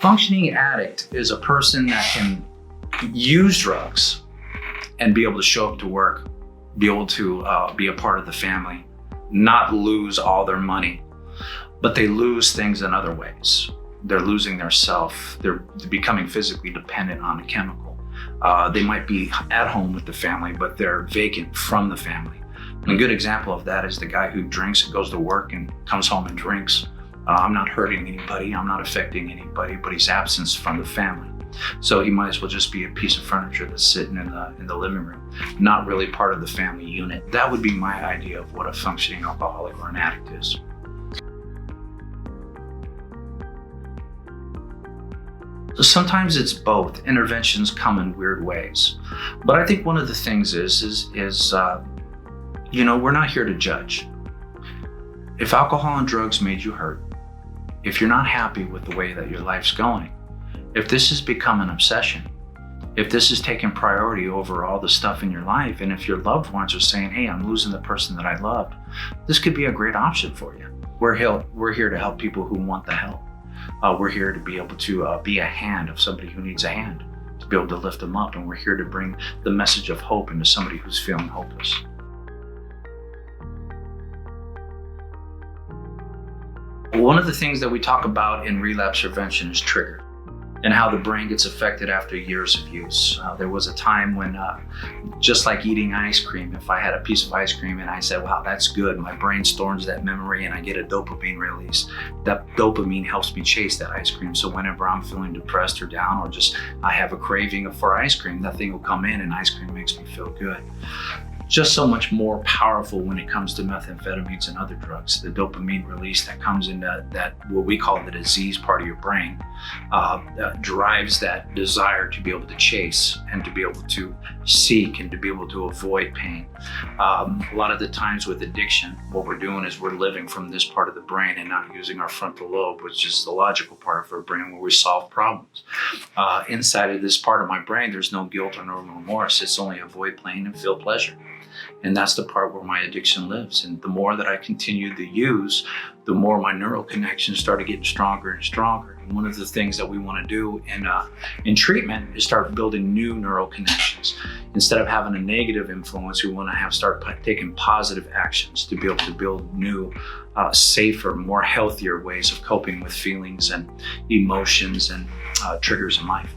Functioning addict is a person that can use drugs and be able to show up to work, be able to be a part of the family, not lose all their money, but they lose things in other ways. They're losing their self. They're becoming physically dependent on a chemical. They might be at home with the family, but they're vacant from the family. And a good example of that is the guy who drinks and goes to work and comes home and drinks. I'm not hurting anybody, I'm not affecting anybody, but he's absent from the family. So he might as well just be a piece of furniture that's sitting in the living room, not really part of the family unit. That would be my idea of what a functioning alcoholic or an addict is. So sometimes it's both. Interventions come in weird ways. But I think one of the things is we're not here to judge. If alcohol and drugs made you hurt, if you're not happy with the way that your life's going, if this has become an obsession, if this has taken priority over all the stuff in your life, and if your loved ones are saying, hey, I'm losing the person that I loved, this could be a great option for you. We're here to help people who want the help. We're here to be able to be a hand of somebody who needs a hand, to be able to lift them up, and we're here to bring the message of hope into somebody who's feeling hopeless. One of the things that we talk about in relapse prevention is trigger and how the brain gets affected after years of use. There was a time when, just like eating ice cream, if I had a piece of ice cream and I said, wow, that's good, my brain stores that memory and I get a dopamine release. That dopamine helps me chase that ice cream. So whenever I'm feeling depressed or down, or just I have a craving for ice cream, that thing will come in and ice cream makes me feel good. Just so much more powerful when it comes to methamphetamines and other drugs. The dopamine release that comes in that what we call the disease part of your brain drives that desire to be able to chase and to be able to seek and to be able to avoid pain. A lot of the times with addiction, what we're doing is we're living from this part of the brain and not using our frontal lobe, which is the logical part of our brain where we solve problems. Inside of this part of my brain, there's no guilt or no remorse. It's only avoid pain and feel pleasure. And that's the part where my addiction lives. And the more that I continue to use, the more my neural connections started getting stronger and stronger. And one of the things that we want to do in treatment is start building new neural connections. Instead of having a negative influence, we want to start taking positive actions to be able to build new, safer, more healthier ways of coping with feelings and emotions and triggers in life.